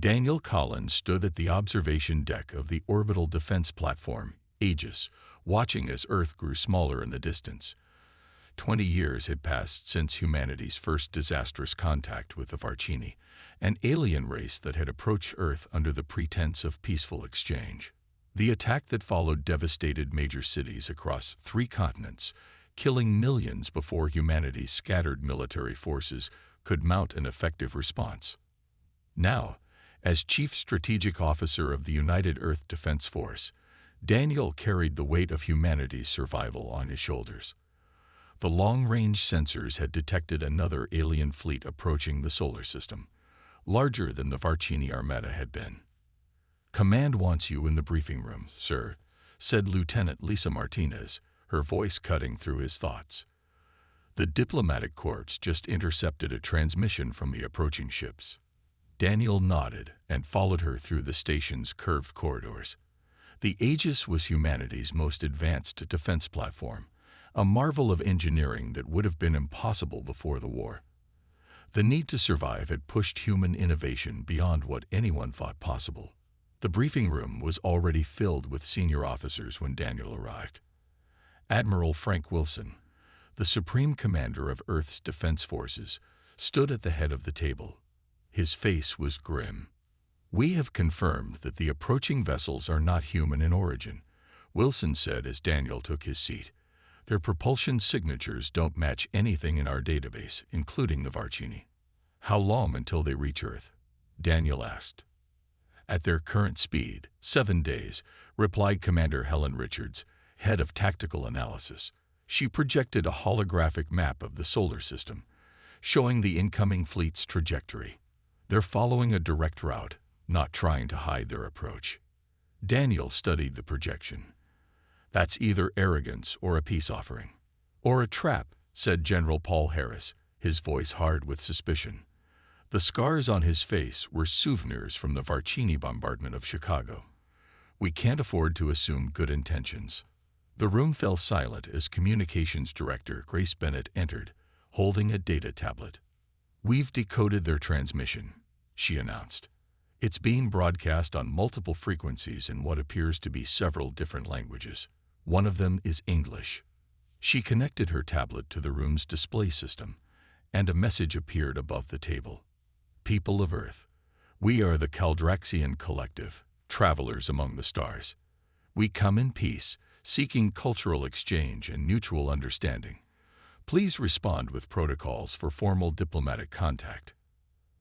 Daniel Collins stood at the observation deck of the orbital defense platform, Aegis, watching as Earth grew smaller in the distance. 20 years had passed since humanity's first disastrous contact with the Varchini, an alien race that had approached Earth under the pretense of peaceful exchange. The attack that followed devastated major cities across 3 continents, killing millions before humanity's scattered military forces could mount an effective response. Now, as Chief Strategic Officer of the United Earth Defense Force, Daniel carried the weight of humanity's survival on his shoulders. The long-range sensors had detected another alien fleet approaching the solar system, larger than the Varchini Armada had been. "Command wants you in the briefing room, sir," said Lieutenant Lisa Martinez, her voice cutting through his thoughts. The diplomatic corps just intercepted a transmission from the approaching ships. Daniel nodded and followed her through the station's curved corridors. The Aegis was humanity's most advanced defense platform, a marvel of engineering that would have been impossible before the war. The need to survive had pushed human innovation beyond what anyone thought possible. The briefing room was already filled with senior officers when Daniel arrived. Admiral Frank Wilson, the Supreme Commander of Earth's Defense Forces, stood at the head of the table. His face was grim. "We have confirmed that the approaching vessels are not human in origin," Wilson said as Daniel took his seat. "Their propulsion signatures don't match anything in our database, including the Varchini." "How long until they reach Earth?" Daniel asked. "At their current speed, 7 days," replied Commander Helen Richards, head of tactical analysis. She projected a holographic map of the solar system, showing the incoming fleet's trajectory. "They're following a direct route, not trying to hide their approach." Daniel studied the projection. "That's either arrogance or a peace offering." "Or a trap," said General Paul Harris, his voice hard with suspicion. The scars on his face were souvenirs from the Varchini bombardment of Chicago. "We can't afford to assume good intentions." The room fell silent as Communications Director Grace Bennett entered, holding a data tablet. "We've decoded their transmission," she announced. "It's being broadcast on multiple frequencies in what appears to be several different languages. One of them is English." She connected her tablet to the room's display system, and a message appeared above the table. "People of Earth, we are the Caldraxian Collective, travelers among the stars. We come in peace, seeking cultural exchange and mutual understanding. Please respond with protocols for formal diplomatic contact."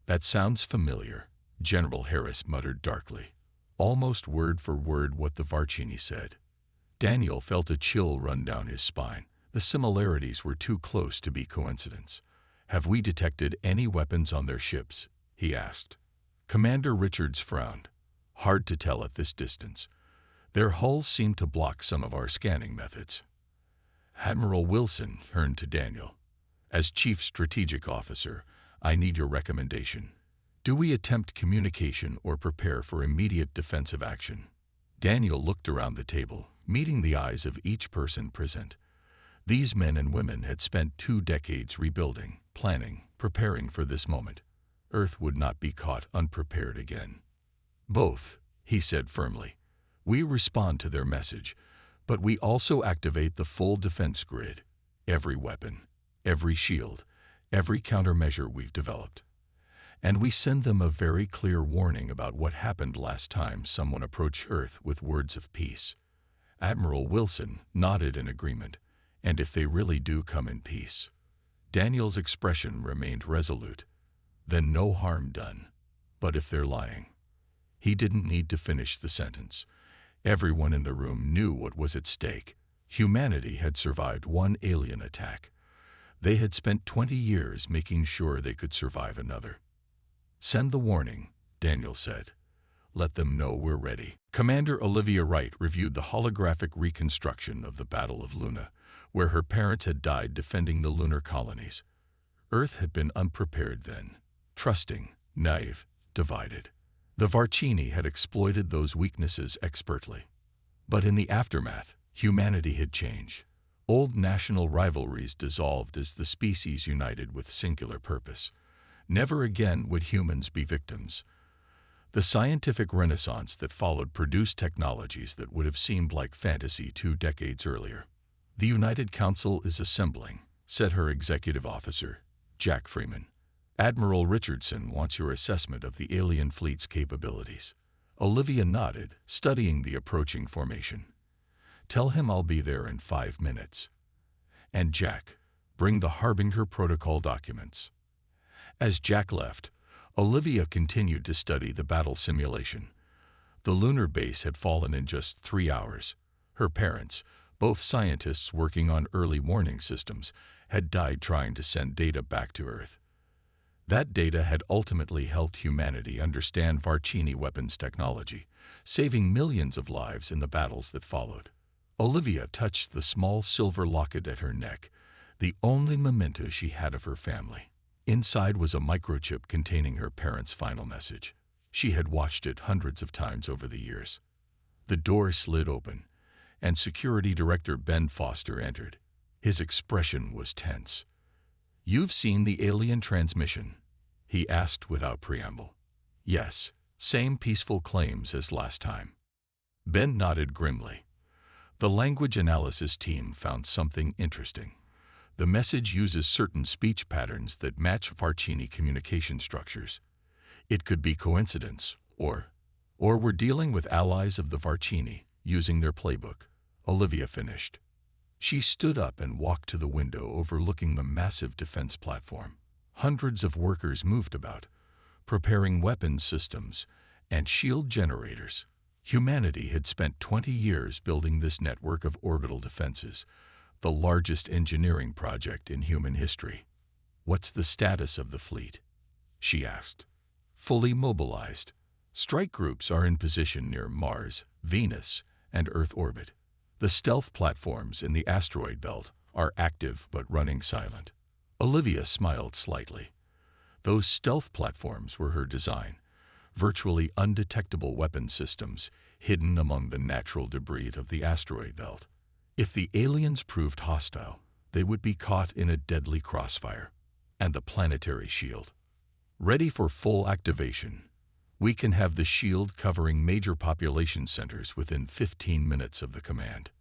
"That sounds familiar," General Harris muttered darkly. Almost word for word what the Varchini said. Daniel felt a chill run down his spine. The similarities were too close to be coincidence. "Have we detected any weapons on their ships?" he asked. Commander Richards frowned. "Hard to tell at this distance. Their hulls seem to block some of our scanning methods." Admiral Wilson turned to Daniel. "As Chief Strategic Officer, I need your recommendation. Do we attempt communication or prepare for immediate defensive action?" Daniel looked around the table, meeting the eyes of each person present. These men and women had spent 2 decades rebuilding, planning, preparing for this moment. Earth would not be caught unprepared again. "Both," he said firmly. "We respond to their message, but we also activate the full defense grid, every weapon, every shield, every countermeasure we've developed. And we send them a very clear warning about what happened last time someone approached Earth with words of peace." Admiral Wilson nodded in agreement. "And if they really do come in peace?" Daniel's expression remained resolute. "Then no harm done. But if they're lying?" He didn't need to finish the sentence. Everyone in the room knew what was at stake. Humanity had survived one alien attack. They had spent 20 years making sure they could survive another. "Send the warning," Daniel said. "Let them know we're ready." Commander Olivia Wright reviewed the holographic reconstruction of the Battle of Luna, where her parents had died defending the lunar colonies. Earth had been unprepared then, trusting, naive, divided. The Varchini had exploited those weaknesses expertly. But in the aftermath, humanity had changed. Old national rivalries dissolved as the species united with singular purpose. Never again would humans be victims. The scientific renaissance that followed produced technologies that would have seemed like fantasy 2 decades earlier. "The United Council is assembling," said her executive officer, Jack Freeman. "Admiral Richardson wants your assessment of the alien fleet's capabilities." Olivia nodded, studying the approaching formation. "Tell him I'll be there in 5 minutes. And Jack, bring the Harbinger Protocol documents." As Jack left, Olivia continued to study the battle simulation. The lunar base had fallen in just 3 hours. Her parents, both scientists working on early warning systems, had died trying to send data back to Earth. That data had ultimately helped humanity understand Varchini weapons technology, saving millions of lives in the battles that followed. Olivia touched the small silver locket at her neck, the only memento she had of her family. Inside was a microchip containing her parents' final message. She had watched it hundreds of times over the years. The door slid open, and Security Director Ben Foster entered. His expression was tense. "You've seen the alien transmission?" he asked without preamble. "Yes, same peaceful claims as last time." Ben nodded grimly. The language analysis team found something interesting. The message uses certain speech patterns that match Varchini communication structures. It could be coincidence, or we're dealing with allies of the Varchini, using their playbook, Olivia finished. She stood up and walked to the window overlooking the massive defense platform. Hundreds of workers moved about, preparing weapons systems and shield generators. Humanity had spent 20 years building this network of orbital defenses, the largest engineering project in human history. "What's the status of the fleet?" she asked. "Fully mobilized. Strike groups are in position near Mars, Venus, and Earth orbit. The stealth platforms in the asteroid belt are active but running silent." Olivia smiled slightly. Those stealth platforms were her design, virtually undetectable weapon systems hidden among the natural debris of the asteroid belt. If the aliens proved hostile, they would be caught in a deadly crossfire. And the planetary shield. "Ready for full activation. We can have the shield covering major population centers within 15 minutes of the command."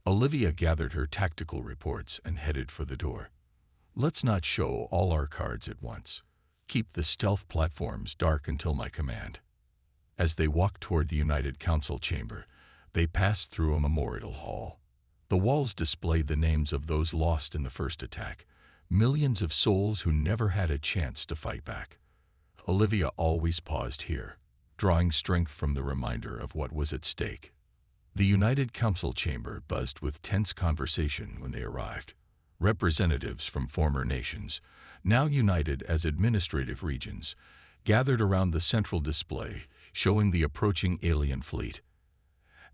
Olivia gathered her tactical reports and headed for the door. "Let's not show all our cards at once. Keep the stealth platforms dark until my command." As they walked toward the United Council chamber, they passed through a memorial hall. The walls displayed the names of those lost in the first attack, millions of souls who never had a chance to fight back. Olivia always paused here, drawing strength from the reminder of what was at stake. The United Council chamber buzzed with tense conversation when they arrived. Representatives from former nations, now united as administrative regions, gathered around the central display, showing the approaching alien fleet.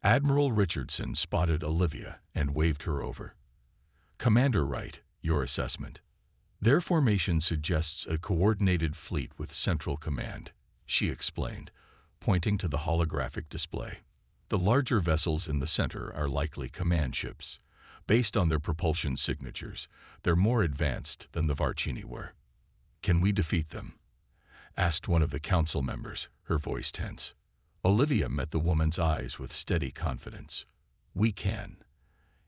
Admiral Richardson spotted Olivia and waved her over. "Commander Wright, your assessment." "Their formation suggests a coordinated fleet with central command," she explained, pointing to the holographic display. "The larger vessels in the center are likely command ships. Based on their propulsion signatures, they're more advanced than the Varchini were." "Can we defeat them?" asked one of the council members, her voice tense. Olivia met the woman's eyes with steady confidence. "We can.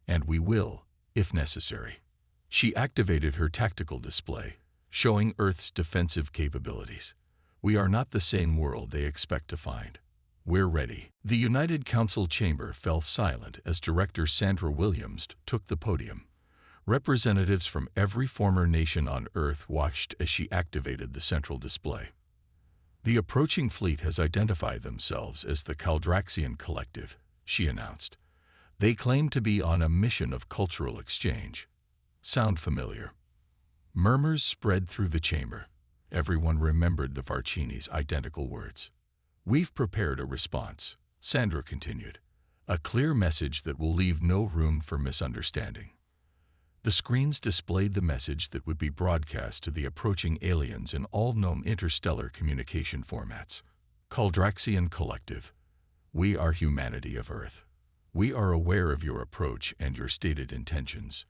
And we will, if necessary." She activated her tactical display, showing Earth's defensive capabilities. "We are not the same world they expect to find. We're ready." The United Council chamber fell silent as Director Sandra Williams took the podium. Representatives from every former nation on Earth watched as she activated the central display. "The approaching fleet has identified themselves as the Caldraxian Collective," she announced. "They claim to be on a mission of cultural exchange." "Sound familiar?" Murmurs spread through the chamber. Everyone remembered the Varchini's identical words. "We've prepared a response," Sandra continued. "A clear message that will leave no room for misunderstanding." The screens displayed the message that would be broadcast to the approaching aliens in all known interstellar communication formats. "Caldraxian Collective. We are humanity of Earth. We are aware of your approach and your stated intentions.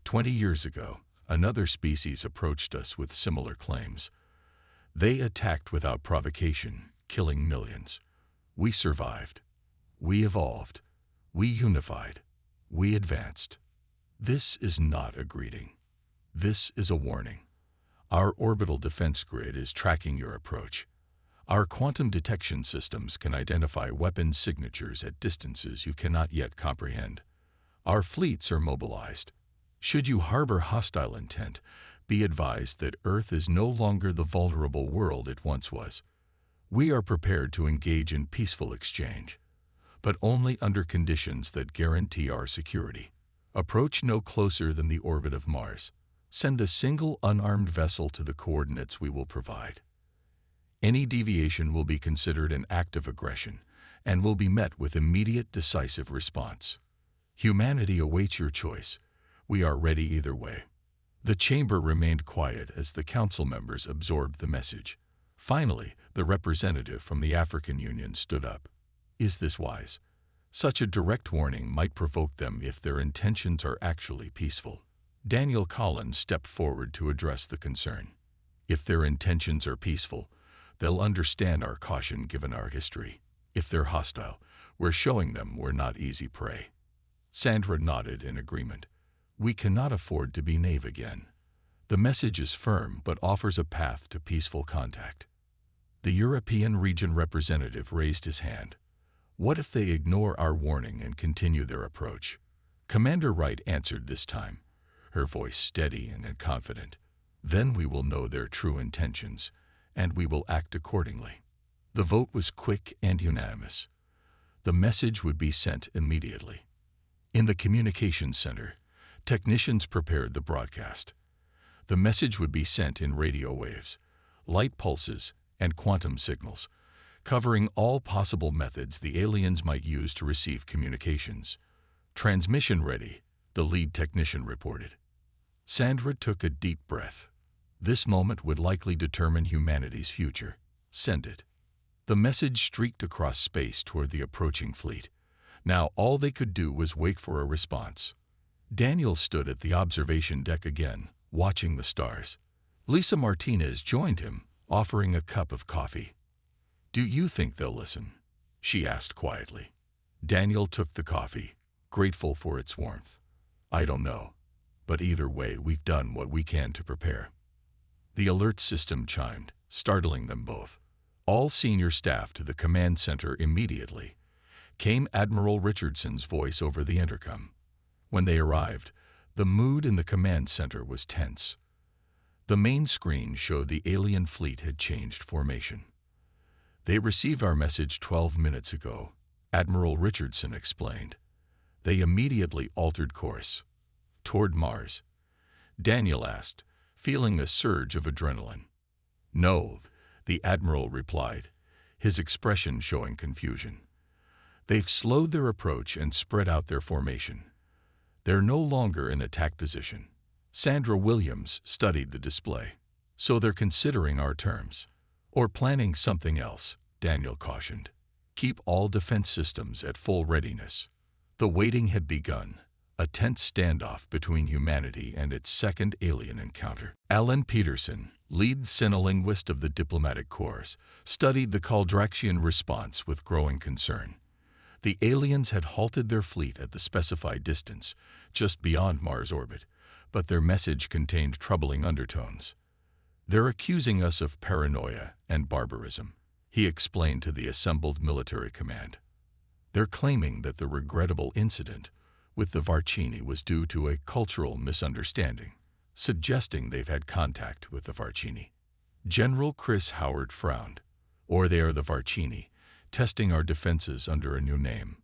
20 years ago, another species approached us with similar claims. They attacked without provocation, killing millions. We survived. We evolved. We unified. We advanced. This is not a greeting. This is a warning. Our orbital defense grid is tracking your approach. Our quantum detection systems can identify weapon signatures at distances you cannot yet comprehend. Our fleets are mobilized. Should you harbor hostile intent, be advised that Earth is no longer the vulnerable world it once was. We are prepared to engage in peaceful exchange, but only under conditions that guarantee our security. Approach no closer than the orbit of Mars. Send a single unarmed vessel to the coordinates we will provide. Any deviation will be considered an act of aggression and will be met with immediate, decisive response. Humanity awaits your choice. We are ready either way. The chamber remained quiet as the council members absorbed the message. Finally, the representative from the African Union stood up. Is this wise? Such a direct warning might provoke them if their intentions are actually peaceful. Daniel Collins stepped forward to address the concern. If their intentions are peaceful, they'll understand our caution given our history. If they're hostile, we're showing them we're not easy prey. Sandra nodded in agreement. We cannot afford to be naive again. The message is firm but offers a path to peaceful contact. The European region representative raised his hand. What if they ignore our warning and continue their approach? Commander Wright answered this time, her voice steady and confident. Then we will know their true intentions, and we will act accordingly. The vote was quick and unanimous. The message would be sent immediately. In the communications center, technicians prepared the broadcast. The message would be sent in radio waves, light pulses, and quantum signals, covering all possible methods the aliens might use to receive communications. Transmission ready, the lead technician reported. Sandra took a deep breath. This moment would likely determine humanity's future. Send it. The message streaked across space toward the approaching fleet. Now all they could do was wait for a response. Daniel stood at the observation deck again, watching the stars. Lisa Martinez joined him, offering a cup of coffee. Do you think they'll listen? She asked quietly. Daniel took the coffee, grateful for its warmth. I don't know, but either way we've done what we can to prepare. The alert system chimed, startling them both. All senior staff to the command center immediately. Came Admiral Richardson's voice over the intercom. When they arrived, the mood in the command center was tense. The main screen showed the alien fleet had changed formation. They received our message 12 minutes ago, Admiral Richardson explained. They immediately altered course. Toward Mars. Daniel asked, feeling a surge of adrenaline. No, the Admiral replied, his expression showing confusion. They've slowed their approach and spread out their formation. They're no longer in attack position. Sandra Williams studied the display. So they're considering our terms. Or planning something else, Daniel cautioned. Keep all defense systems at full readiness. The waiting had begun, a tense standoff between humanity and its second alien encounter. Alan Peterson, lead Sinolinguist of the Diplomatic Corps, studied the Caldraxian response with growing concern. The aliens had halted their fleet at the specified distance, just beyond Mars orbit, but their message contained troubling undertones. They're accusing us of paranoia and barbarism, he explained to the assembled military command. They're claiming that the regrettable incident with the Varchini was due to a cultural misunderstanding, suggesting they've had contact with the Varchini. General Chris Howard frowned. Or they are the Varchini, testing our defenses under a new name.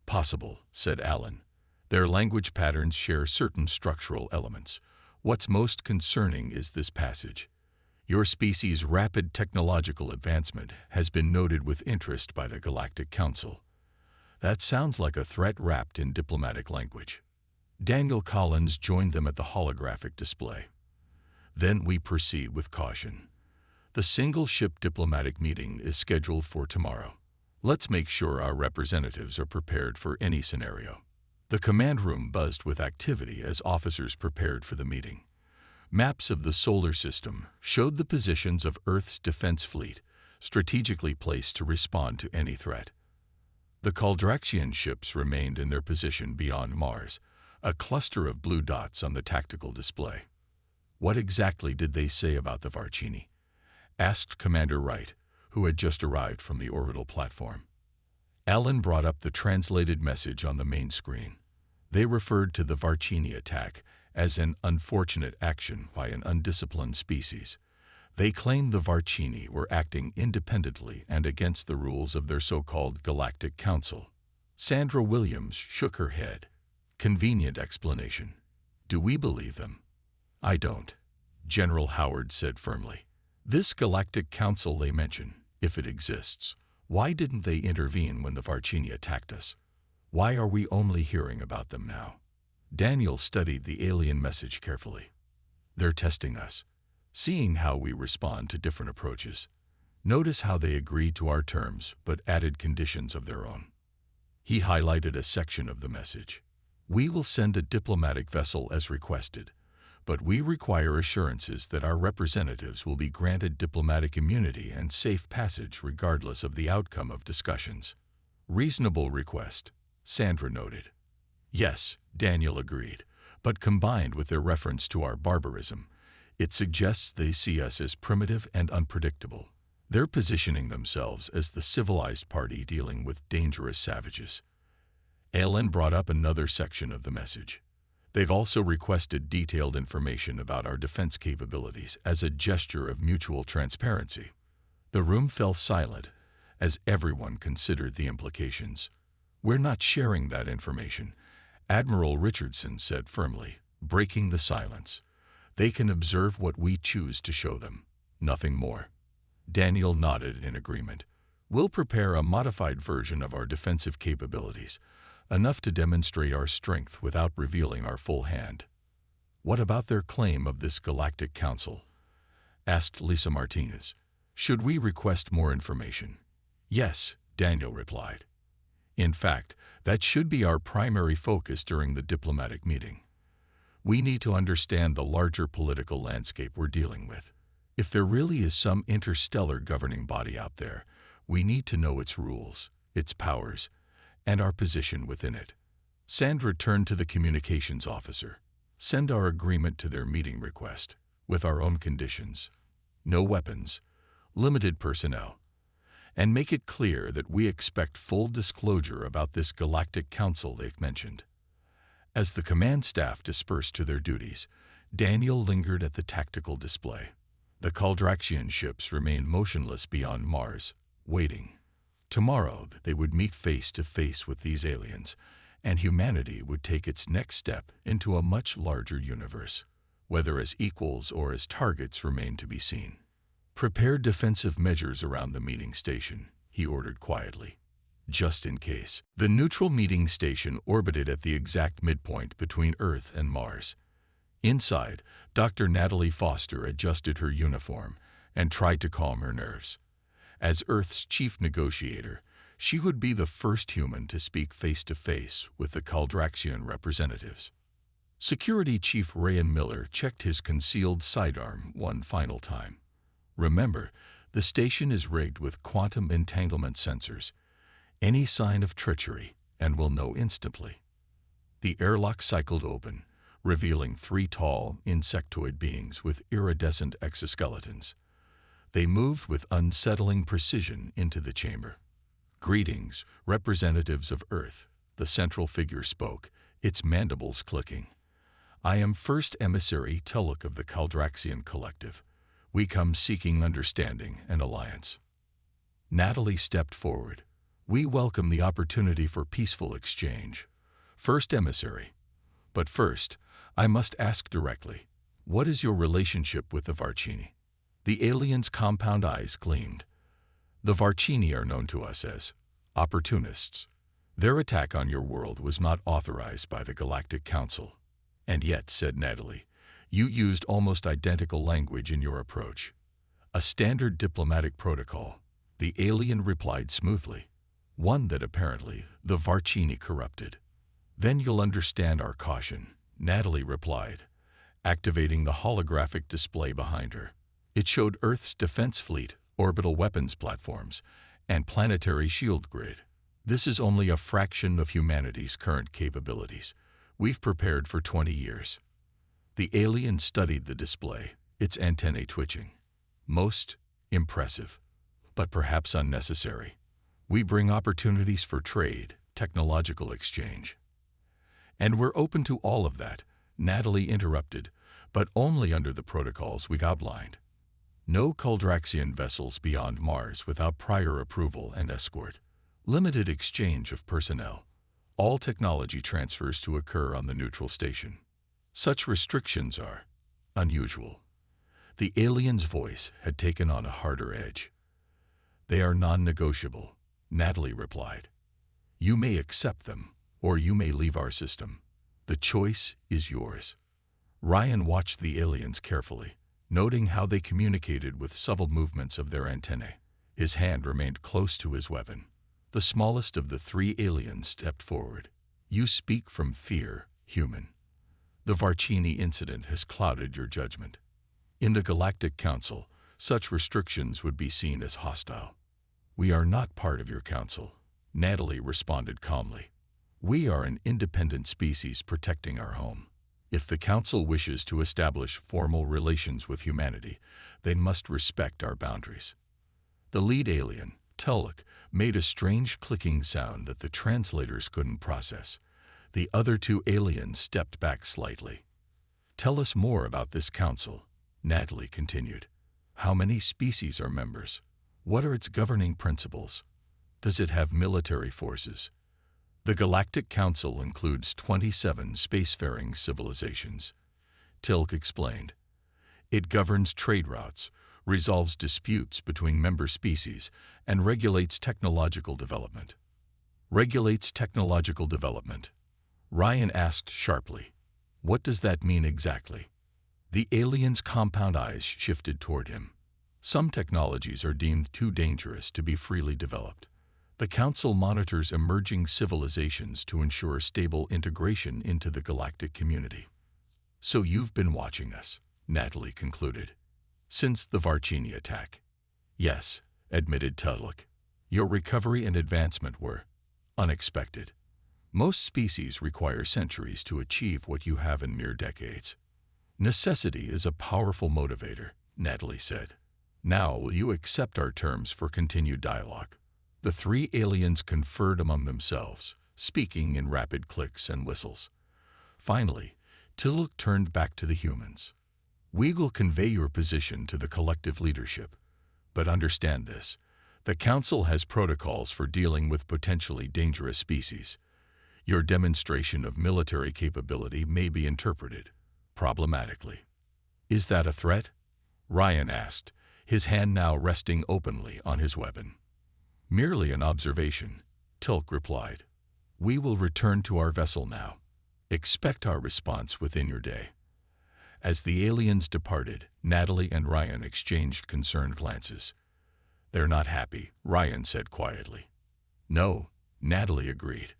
Possible, said Alan. Their language patterns share certain structural elements. What's most concerning is this passage. Your species' rapid technological advancement has been noted with interest by the Galactic Council. That sounds like a threat wrapped in diplomatic language. Daniel Collins joined them at the holographic display. Then we proceed with caution. The single-ship diplomatic meeting is scheduled for tomorrow. Let's make sure our representatives are prepared for any scenario. The command room buzzed with activity as officers prepared for the meeting. Maps of the solar system showed the positions of Earth's defense fleet, strategically placed to respond to any threat. The Caldraxian ships remained in their position beyond Mars, a cluster of blue dots on the tactical display. What exactly did they say about the Varchini? Asked Commander Wright, who had just arrived from the orbital platform. Alan brought up the translated message on the main screen. They referred to the Varchini attack as an unfortunate action by an undisciplined species. They claimed the Varchini were acting independently and against the rules of their so-called Galactic Council. Sandra Williams shook her head. Convenient explanation. Do we believe them? I don't, General Howard said firmly. This Galactic Council they mention, if it exists, why didn't they intervene when the Varchini attacked us? Why are we only hearing about them now? Daniel studied the alien message carefully. They're testing us, seeing how we respond to different approaches. Notice how they agreed to our terms but added conditions of their own. He highlighted a section of the message. We will send a diplomatic vessel as requested, but we require assurances that our representatives will be granted diplomatic immunity and safe passage regardless of the outcome of discussions. Reasonable request, Sandra noted. Yes, Daniel agreed, but combined with their reference to our barbarism, it suggests they see us as primitive and unpredictable. They're positioning themselves as the civilized party dealing with dangerous savages. Alan brought up another section of the message. They've also requested detailed information about our defense capabilities as a gesture of mutual transparency. The room fell silent as everyone considered the implications. We're not sharing that information, Admiral Richardson said firmly, breaking the silence. They can observe what we choose to show them, nothing more. Daniel nodded in agreement. We'll prepare a modified version of our defensive capabilities, enough to demonstrate our strength without revealing our full hand. What about their claim of this Galactic Council? Asked Lisa Martinez. Should we request more information? Yes, Daniel replied. In fact, that should be our primary focus during the diplomatic meeting. We need to understand the larger political landscape we're dealing with. If there really is some interstellar governing body out there, we need to know its rules, its powers, and our position within it. Sandra turned to the communications officer. Send our agreement to their meeting request, with our own conditions. No weapons, limited personnel, and make it clear that we expect full disclosure about this Galactic Council they've mentioned. As the command staff dispersed to their duties, Daniel lingered at the tactical display. The Caldraxian ships remained motionless beyond Mars, waiting. Tomorrow, they would meet face to face with these aliens, and humanity would take its next step into a much larger universe. Whether as equals or as targets remained to be seen. Prepare defensive measures around the meeting station, he ordered quietly. Just in case. The neutral meeting station orbited at the exact midpoint between Earth and Mars. Inside, Dr. Natalie Foster adjusted her uniform and tried to calm her nerves. As Earth's chief negotiator, she would be the first human to speak face-to-face with the Caldraxian representatives. Security Chief Rayan Miller checked his concealed sidearm one final time. Remember, the station is rigged with quantum entanglement sensors. Any sign of treachery, and we'll know instantly. The airlock cycled open, revealing 3 tall, insectoid beings with iridescent exoskeletons. They moved with unsettling precision into the chamber. Greetings, representatives of Earth, the central figure spoke, its mandibles clicking. I am First Emissary Tulloch of the Caldraxian Collective. We come seeking understanding and alliance. Natalie stepped forward. We welcome the opportunity for peaceful exchange. First Emissary. But first, I must ask directly, what is your relationship with the Varchini? The alien's compound eyes gleamed. The Varchini are known to us as opportunists. Their attack on your world was not authorized by the Galactic Council. And yet, said Natalie, you used almost identical language in your approach. A standard diplomatic protocol, the alien replied smoothly. One that apparently the Varchini corrupted. Then you'll understand our caution, Natalie replied, activating the holographic display behind her. It showed Earth's defense fleet orbital weapons platforms, and planetary shield grid. This is only a fraction of humanity's current capabilities. We've prepared for 20 years. The alien studied the display, its antennae twitching. Most impressive, but perhaps unnecessary. We bring opportunities for trade, technological exchange. And we're open to all of that, Natalie interrupted, but only under the protocols we've outlined. No Kuldraxian vessels beyond Mars without prior approval and escort. Limited exchange of personnel. All technology transfers to occur on the neutral station. Such restrictions are unusual. The alien's voice had taken on a harder edge. They are non-negotiable, Natalie replied. You may accept them, or you may leave our system. The choice is yours. Ryan watched the aliens carefully, noting how they communicated with subtle movements of their antennae. His hand remained close to his weapon. The smallest of the three aliens stepped forward. You speak from fear, human. The Varchini incident has clouded your judgment. In the Galactic Council, such restrictions would be seen as hostile. We are not part of your council, Natalie responded calmly. We are an independent species protecting our home. If the council wishes to establish formal relations with humanity, they must respect our boundaries. The lead alien, Teluk, made a strange clicking sound that the translators couldn't process. The other two aliens stepped back slightly. Tell us more about this council, Natalie continued. How many species are members? What are its governing principles? Does it have military forces? The Galactic Council includes 27 spacefaring civilizations. Tilk explained. It governs trade routes, resolves disputes between member species, and regulates technological development. Regulates technological development. Ryan asked sharply, what does that mean exactly? The alien's compound eyes shifted toward him. Some technologies are deemed too dangerous to be freely developed. The Council monitors emerging civilizations to ensure stable integration into the galactic community. So you've been watching us, Natalie concluded. Since the Varchini attack. Yes, admitted Tuluk. Your recovery and advancement were unexpected. Most species require centuries to achieve what you have in mere decades. Necessity is a powerful motivator, Natalie said. Now will you accept our terms for continued dialogue? The three aliens conferred among themselves, speaking in rapid clicks and whistles. Finally, Tiluk turned back to the humans. We will convey your position to the collective leadership. But understand this, the Council has protocols for dealing with potentially dangerous species. Your demonstration of military capability may be interpreted problematically. Is that a threat? Ryan asked, his hand now resting openly on his weapon. Merely an observation, Tilk replied. We will return to our vessel now. Expect our response within your day. As the aliens departed, Natalie and Ryan exchanged concerned glances. They're not happy, Ryan said quietly. No, Natalie agreed.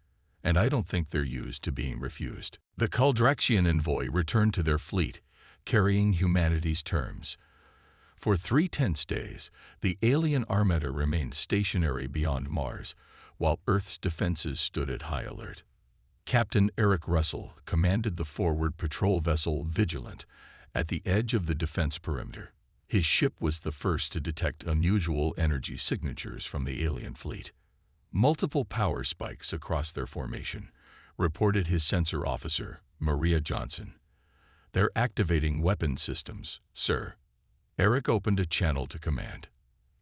And I don't think they're used to being refused. The Kuldraxian envoy returned to their fleet, carrying humanity's terms. For 3 tense days, the alien armada remained stationary beyond Mars, while Earth's defenses stood at high alert. Captain Eric Russell commanded the forward patrol vessel Vigilant at the edge of the defense perimeter. His ship was the first to detect unusual energy signatures from the alien fleet. Multiple power spikes across their formation, reported his sensor officer, Maria Johnson. They're activating weapon systems, sir. Eric opened a channel to command.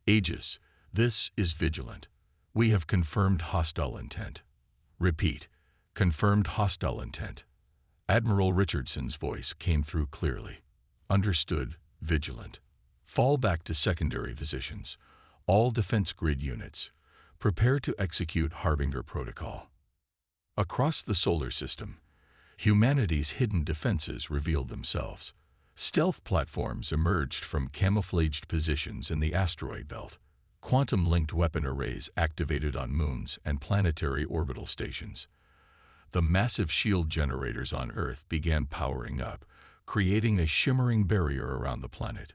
Aegis, this is Vigilant. We have confirmed hostile intent. Repeat, confirmed hostile intent. Admiral Richardson's voice came through clearly. Understood, Vigilant. Fall back to secondary positions. All defense grid units. Prepare to execute Harbinger Protocol. Across the solar system, humanity's hidden defenses revealed themselves. Stealth platforms emerged from camouflaged positions in the asteroid belt. Quantum-linked weapon arrays activated on moons and planetary orbital stations. The massive shield generators on Earth began powering up, creating a shimmering barrier around the planet.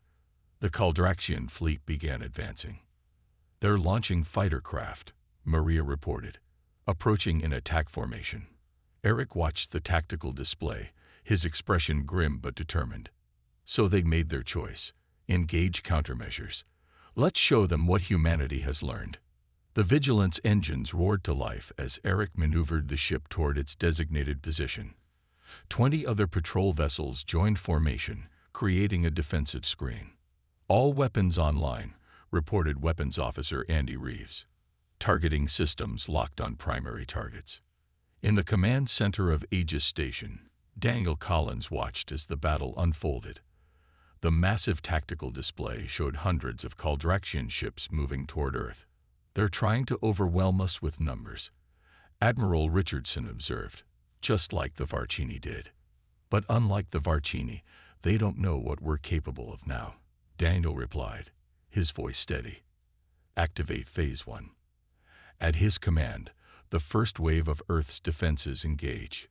The Caldraxian fleet began advancing. "They're launching fighter craft," Maria reported, approaching in attack formation. Eric watched the tactical display, his expression grim but determined. So they made their choice. Engage countermeasures. Let's show them what humanity has learned. The Vigilance engines roared to life as Eric maneuvered the ship toward its designated position. 20 other patrol vessels joined formation, creating a defensive screen. "All weapons online," reported Weapons Officer Andy Reeves. Targeting systems locked on primary targets. In the command center of Aegis Station, Daniel Collins watched as the battle unfolded. The massive tactical display showed hundreds of Caldraxian ships moving toward Earth. "They're trying to overwhelm us with numbers," Admiral Richardson observed, "just like the Varchini did. But unlike the Varchini, they don't know what we're capable of now," Daniel replied, his voice steady. "Activate Phase 1. At his command, the first wave of Earth's defenses engage.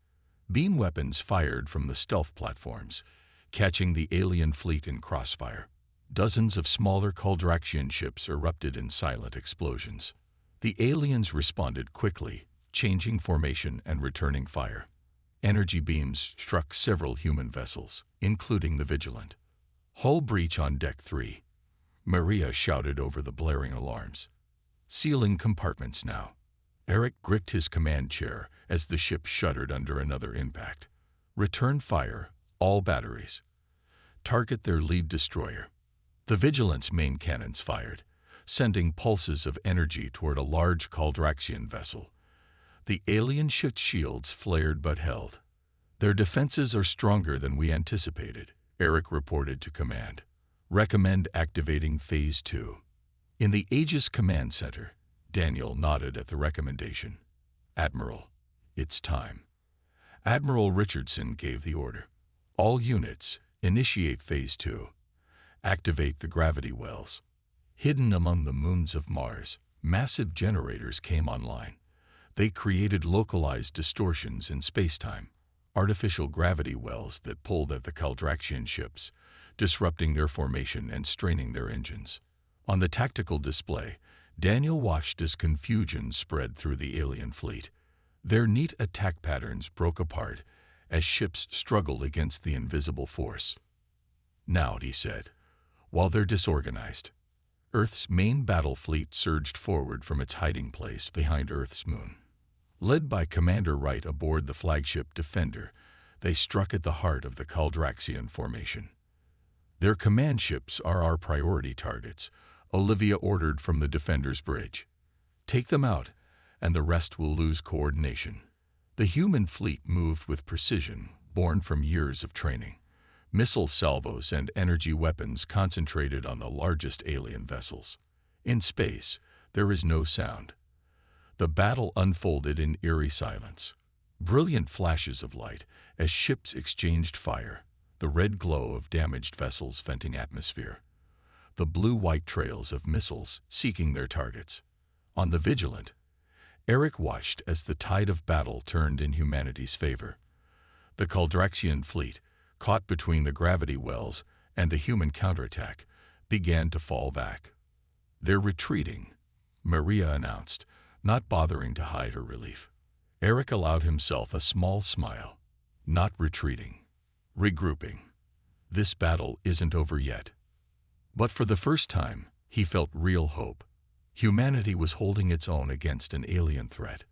Beam weapons fired from the stealth platforms, catching the alien fleet in crossfire. Dozens of smaller Caldraxian ships erupted in silent explosions. The aliens responded quickly, changing formation and returning fire. Energy beams struck several human vessels, including the Vigilant. "Hull breach on Deck 3. Maria shouted over the blaring alarms. "Sealing compartments now." Eric gripped his command chair as the ship shuddered under another impact. "Return fire, all batteries. Target their lead destroyer." The Vigilant's main cannons fired, sending pulses of energy toward a large Caldraxian vessel. The alien ship's shields flared but held. "Their defenses are stronger than we anticipated," Eric reported to command. "Recommend activating Phase 2. In the Aegis Command Center, Daniel nodded at the recommendation. "Admiral, it's time." Admiral Richardson gave the order. "All units, initiate Phase 2. Activate the gravity wells." Hidden among the moons of Mars, massive generators came online. They created localized distortions in spacetime, artificial gravity wells that pulled at the Caldraxian ships, disrupting their formation and straining their engines. On the tactical display, Daniel watched as confusion spread through the alien fleet. Their neat attack patterns broke apart as ships struggled against the invisible force. "Now," he said, "while they're disorganized." Earth's main battle fleet surged forward from its hiding place behind Earth's moon. Led by Commander Wright aboard the flagship Defender, they struck at the heart of the Caldraxian formation. "Their command ships are our priority targets," Olivia ordered from the Defender's bridge. "Take them out, and the rest will lose coordination." The human fleet moved with precision, born from years of training. Missile salvos and energy weapons concentrated on the largest alien vessels. In space, there is no sound. The battle unfolded in eerie silence. Brilliant flashes of light as ships exchanged fire, the red glow of damaged vessels venting atmosphere, the blue-white trails of missiles seeking their targets. On the Vigilant, Eric watched as the tide of battle turned in humanity's favor. The Caldraxian fleet, caught between the gravity wells and the human counterattack, began to fall back. "They're retreating," Maria announced, not bothering to hide her relief. Eric allowed himself a small smile. "Not retreating. Regrouping. This battle isn't over yet." But for the first time, he felt real hope. Humanity was holding its own against an alien threat.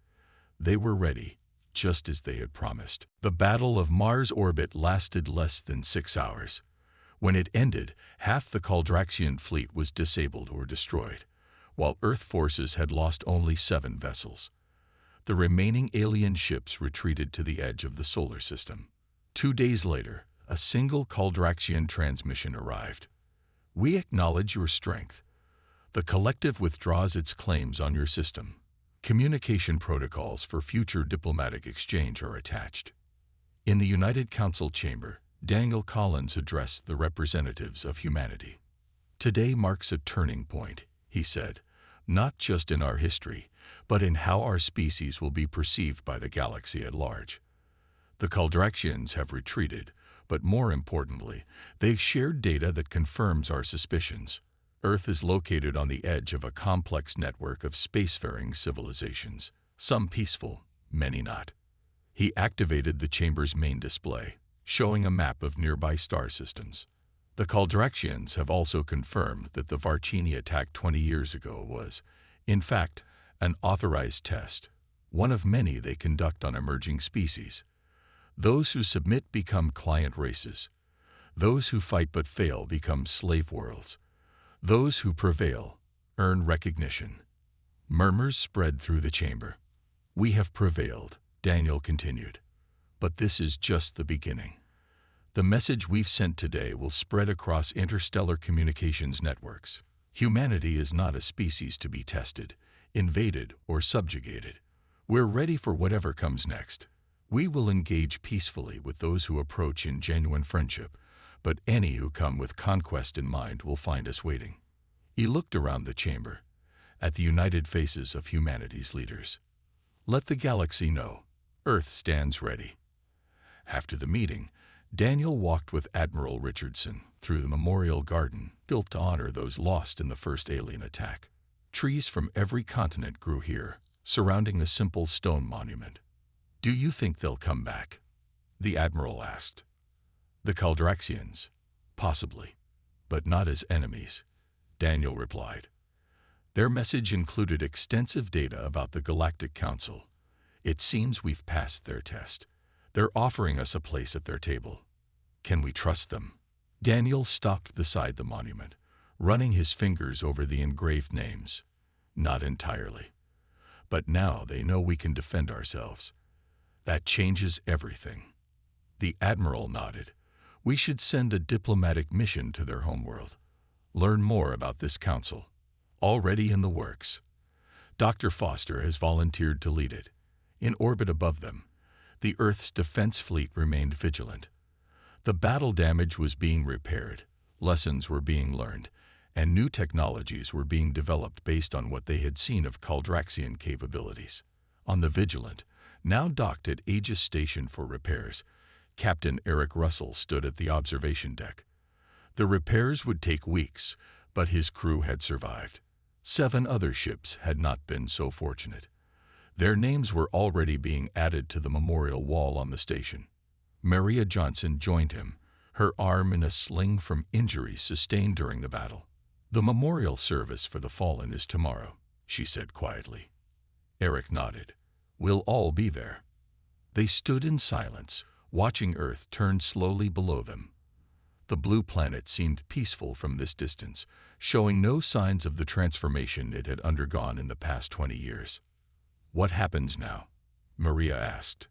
They were ready, just as they had promised. The Battle of Mars orbit lasted less than 6 hours. When it ended, half the Caldraxian fleet was disabled or destroyed, while Earth forces had lost only 7 vessels. The remaining alien ships retreated to the edge of the solar system. 2 days later, a single Caldraxian transmission arrived. "We acknowledge your strength. The collective withdraws its claims on your system. Communication protocols for future diplomatic exchange are attached." In the United Council chamber, Daniel Collins addressed the representatives of humanity. "Today marks a turning point," he said, "not just in our history, but in how our species will be perceived by the galaxy at large. The Caldraxians have retreated, But more importantly, they shared data that confirms our suspicions. Earth is located on the edge of a complex network of spacefaring civilizations, some peaceful, many not. He activated the chamber's main display, showing a map of nearby star systems. The Caldraxians have also confirmed that the Varchini attack 20 years ago was, in fact, an authorized test, one of many they conduct on emerging species. Those who submit become client races. Those who fight but fail become slave worlds. Those who prevail earn recognition. Murmurs spread through the chamber. "We have prevailed," Daniel continued. "But this is just the beginning. The message we've sent today will spread across interstellar communications networks. Humanity is not a species to be tested, invaded, or subjugated. We're ready for whatever comes next. We will engage peacefully with those who approach in genuine friendship, but any who come with conquest in mind will find us waiting." He looked around the chamber, at the united faces of humanity's leaders. "Let the galaxy know, Earth stands ready." After the meeting, Daniel walked with Admiral Richardson through the memorial garden built to honor those lost in the first alien attack. Trees from every continent grew here, surrounding a simple stone monument. "Do you think they'll come back?" the Admiral asked. "The Caldraxians? Possibly, but not as enemies," Daniel replied. Their message included extensive data about the Galactic Council. "It seems we've passed their test. They're offering us a place at their table. Can we trust them?" Daniel stopped beside the monument, running his fingers over the engraved names. "Not entirely. But now they know we can defend ourselves. That changes everything." The Admiral nodded. "We should send a diplomatic mission to their homeworld. Learn more about this council. Already in the works. Dr. Foster has volunteered to lead it. In orbit above them, the Earth's defense fleet remained vigilant. The battle damage was being repaired, lessons were being learned, and new technologies were being developed based on what they had seen of Caldraxian capabilities. On the Vigilant, now docked at Aegis Station for repairs, Captain Eric Russell stood at the observation deck. The repairs would take weeks, but his crew had survived. 7 other ships had not been so fortunate. Their names were already being added to the memorial wall on the station. Maria Johnson joined him, her arm in a sling from injuries sustained during the battle. "The memorial service for the fallen is tomorrow," she said quietly. Eric nodded. "We'll all be there." They stood in silence, watching Earth turn slowly below them. The blue planet seemed peaceful from this distance, showing no signs of the transformation it had undergone in the past 20 years. "What happens now?" Maria asked.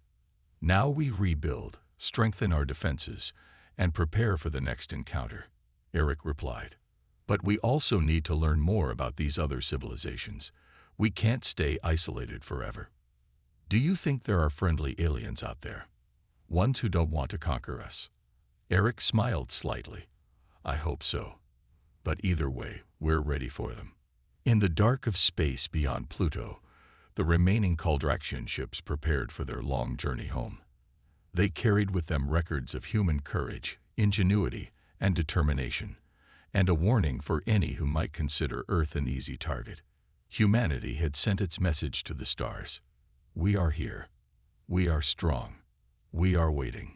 "Now we rebuild, strengthen our defenses, and prepare for the next encounter," Eric replied. "But we also need to learn more about these other civilizations. We can't stay isolated forever." "Do you think there are friendly aliens out there? Ones who don't want to conquer us?" Eric smiled slightly. "I hope so. But either way, we're ready for them." In the dark of space beyond Pluto, the remaining Caldraxian ships prepared for their long journey home. They carried with them records of human courage, ingenuity, and determination, and a warning for any who might consider Earth an easy target. Humanity had sent its message to the stars. "We are here. We are strong. We are waiting."